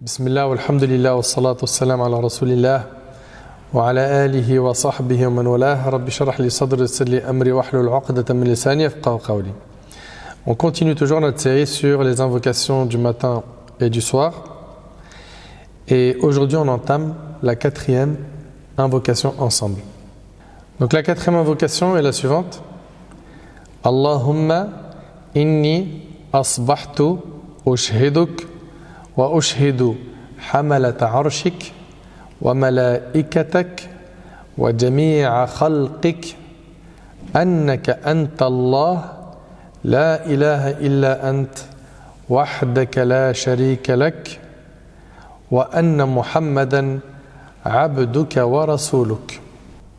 بسم الله والحمد لله والصلاة والسلام على رسول الله وعلى آله وصحبه ومن والاه رب اشرح لي صدري ويسر لي أمري واحلل عقدة من لساني يفقهوا قولي. On continue toujours notre série sur les invocations du matin et du soir. Et aujourd'hui on entame la quatrième invocation ensemble. Donc la quatrième invocation est la suivante. Allahumma inni asbahtu ushhiduk wa ushhidu hamalata arshik wa malaikatak wa jami'a khalqik annaka anta Allah la ilaha illa ant wahdaka la sharika lak wa anna Muhammadan abduka wa rasuluk.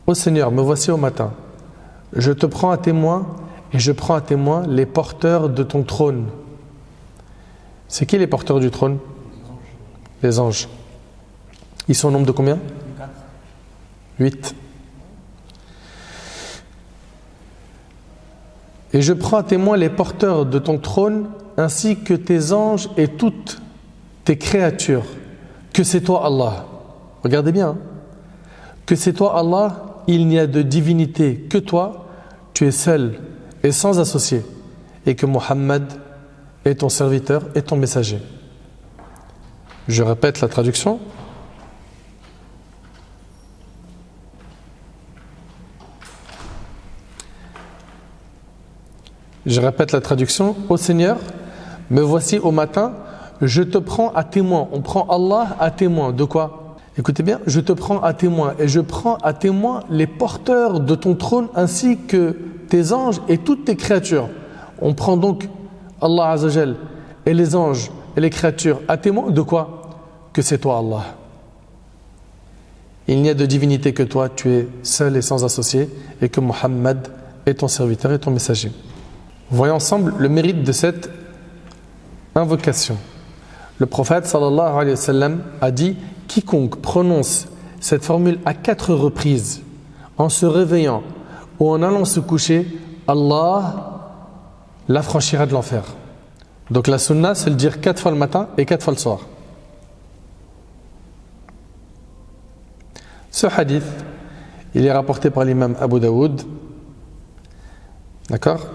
Ô Seigneur, me voici au matin. Je te prends à témoin et je prends à témoin les porteurs de ton trône. C'est qui les porteurs du trône? Les anges. Ils sont au nombre de combien? 8. Et je prends à témoin les porteurs de ton trône ainsi que tes anges et toutes tes créatures, que c'est toi Allah. Regardez bien, que c'est toi Allah, il n'y a de divinité que toi, tu es seul et sans associé, et que Muhammad est ton serviteur et ton messager. Je répète la traduction. Ô Seigneur, me voici au matin, je te prends à témoin. On prend Allah à témoin. De quoi? Écoutez bien, je te prends à témoin et je prends à témoin les porteurs de ton trône ainsi que tes anges et toutes tes créatures. On prend donc Allah Azzawajal et les anges et les créatures à témoin de quoi? Que c'est toi Allah. Il n'y a de divinité que toi, tu es seul et sans associé, et que Muhammad est ton serviteur et ton messager. Voyons ensemble le mérite de cette invocation. Le prophète sallallahu alayhi wa sallam a dit: quiconque prononce cette formule à 4 reprises en se réveillant ou en allant se coucher, Allah l'affranchira de l'enfer. Donc la sunna, c'est le dire 4 fois le matin et 4 fois le soir. Ce hadith, il est rapporté par l'imam Abu Daoud. D'accord?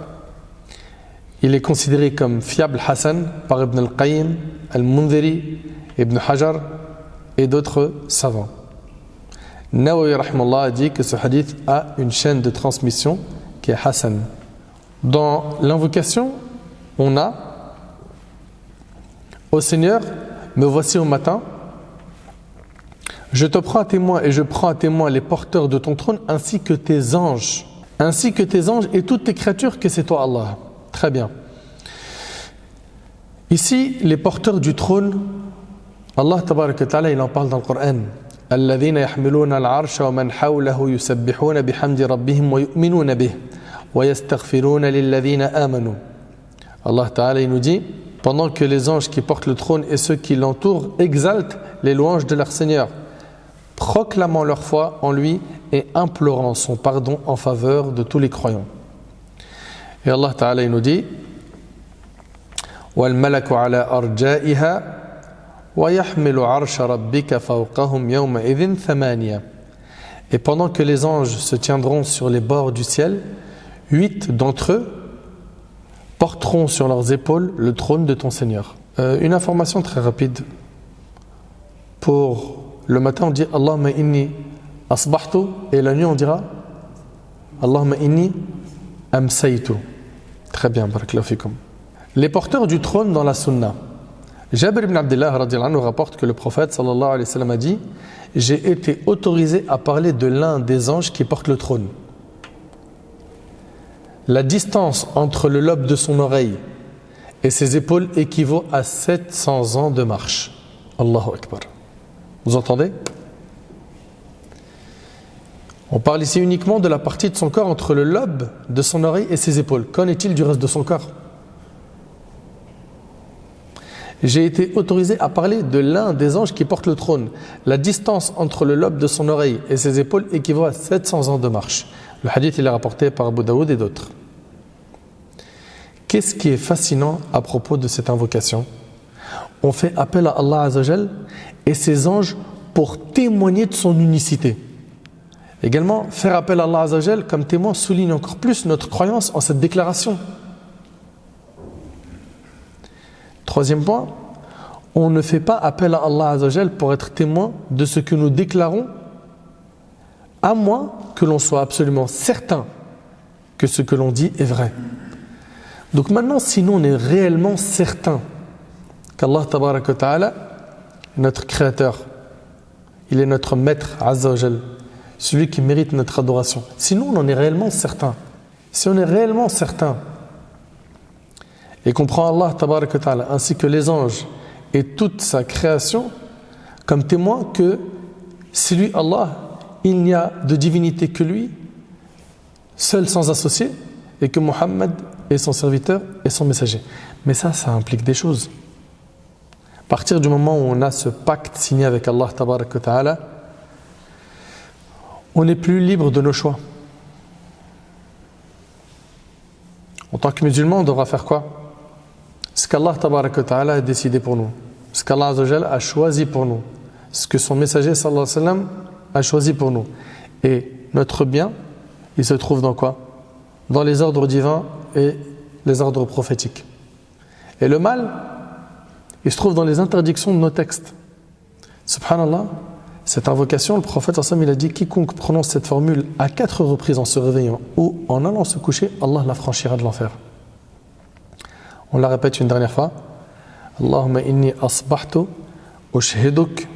Il est considéré comme fiable Hassan par Ibn al-Qayyim, al-Mundhiri, Ibn Hajar et d'autres savants. Nawawi rahimahullah a dit que ce hadith a une chaîne de transmission qui est Hassan. Dans l'invocation, on a: ô Seigneur, me voici au matin, je te prends à témoin et je prends à témoin les porteurs de ton trône ainsi que tes anges et toutes tes créatures, que c'est toi Allah. Très bien. Ici, les porteurs du trône, Allah tabaraka wa ta'ala, il en parle dans le Coran. الذين يحملون العرش ومن حوله يسبحون بحمد ربهم ويؤمنون به ويستغفرون للذين آمنوا. Allah Ta'ala, il nous dit: pendant que les anges qui portent le trône et ceux qui l'entourent exaltent les louanges de leur Seigneur, proclamant leur foi en lui et implorant son pardon en faveur de tous les croyants. Et Allah Ta'ala, il nous dit: وَالْمَلَكُ عَلَى أَرْجَائِهَا وَيَحْمِلُ عَرْشَ رَبِّكَ فَوْقَهُمْ يَوْمَئِذٍ ثَمَانِيَةٌ. Et pendant que les anges se tiendront sur les bords du ciel, 8 d'entre eux porteront sur leurs épaules le trône de ton Seigneur. Une information très rapide. Pour le matin, on dit Allahumma inni asbahtu, et la nuit, on dira Allahumma inni amsaytu. Très bien, barakallahu fikum. Les porteurs du trône dans la sunna. Jabir ibn Abdullah radiyallahu anhu rapporte que le prophète sallallahu alayhi wa sallam a dit: j'ai été autorisé à parler de l'un des anges qui porte le trône. La distance entre le lobe de son oreille et ses épaules équivaut à 700 ans de marche. Allahu Akbar. Vous entendez? On parle ici uniquement de la partie de son corps entre le lobe de son oreille et ses épaules. Qu'en est-il du reste de son corps? J'ai été autorisé à parler de l'un des anges qui porte le trône. La distance entre le lobe de son oreille et ses épaules équivaut à 700 ans de marche. Le hadith, il est rapporté par Abu Daoud et d'autres. Qu'est-ce qui est fascinant à propos de cette invocation? on fait appel à Allah Azzawajal et ses anges pour témoigner de son unicité. Également, faire appel à Allah Azzawajal comme témoin souligne encore plus notre croyance en cette déclaration. Troisième point, on ne fait pas appel à Allah Azzawajal pour être témoin de ce que nous déclarons, à moins que l'on soit absolument certain que ce que l'on dit est vrai. Donc maintenant, si nous on est réellement certain qu'Allah Tabaraka wa Ta'ala est notre créateur, il est notre maître Azzawajal, celui qui mérite notre adoration. Si nous on en est réellement certain, si on est réellement certain et qu'on prend Allah Tabaraka wa Ta'ala ainsi que les anges et toute sa création comme témoin que c'est lui Allah, il n'y a de divinité que lui, seul sans associé, et que Muhammad est son serviteur et son messager. Mais ça implique des choses. À partir du moment où on a ce pacte signé avec Allah Tabaraka wa Ta'ala, on n'est plus libre de nos choix. En tant que musulman, on devra faire quoi? Ce qu'Allah Tabaraka wa Ta'ala a décidé pour nous, ce qu'Allah Azzawajal a choisi pour nous, ce que son messager sallallahu alayhi wa sallam a choisi pour nous. Et notre bien, il se trouve dans quoi? Dans les ordres divins et les ordres prophétiques. Et le mal, il se trouve dans les interdictions de nos textes. Subhanallah, cette invocation, le prophète sallallahu alayhi wa sallam, il a dit: quiconque prononce cette formule à 4 reprises en se réveillant ou en allant se coucher, Allah l'affranchira de l'enfer. On la répète une dernière fois. Allahumma inni asbahtu ushhiduk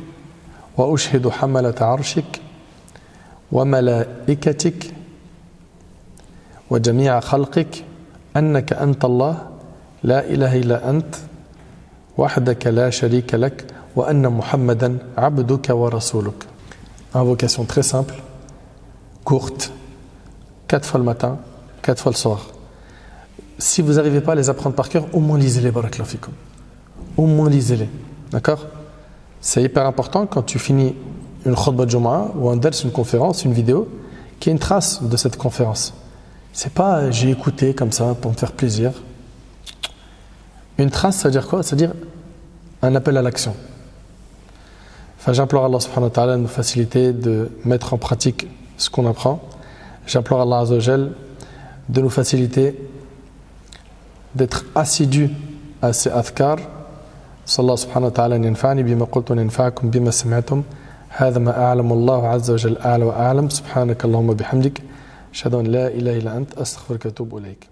wa ushhidu hamalata arshik wa malaikatik wa jami'a khalqik annaka anta Allah la ilaha illa ant wahdaka la sharika lak wa anna Muhammadan abduka wa rasuluk. Invocation très simple, courte, 4 fois le matin, 4 fois le soir. Si vous n'arrivez pas à les apprendre par cœur, au moins lisez-les, barakallahu fikum. Au moins lisez-les, d'accord? C'est hyper important quand tu finis une khutbah de Jumu'ah ou un dars, une conférence, une vidéo, qu'il y ait une trace de cette conférence. C'est pas j'ai écouté comme ça pour me faire plaisir. Une trace, ça veut dire quoi? Ça veut dire un appel à l'action. Enfin, j'implore Allah subhanahu wa ta'ala de nous faciliter de mettre en pratique ce qu'on apprend. J'implore Allah Azzawajal de nous faciliter d'être assidus à ces adhkar. Sallallahu subhanahu wa ta'ala yanfa'ni bima qultu yanfa'akum bima sami'tum. هذا ما أعلم الله عز وجل أعلى وأعلم سبحانك اللهم وبحمدك أشهد أن لا إله إلا أنت أستغفرك وأتوب إليك.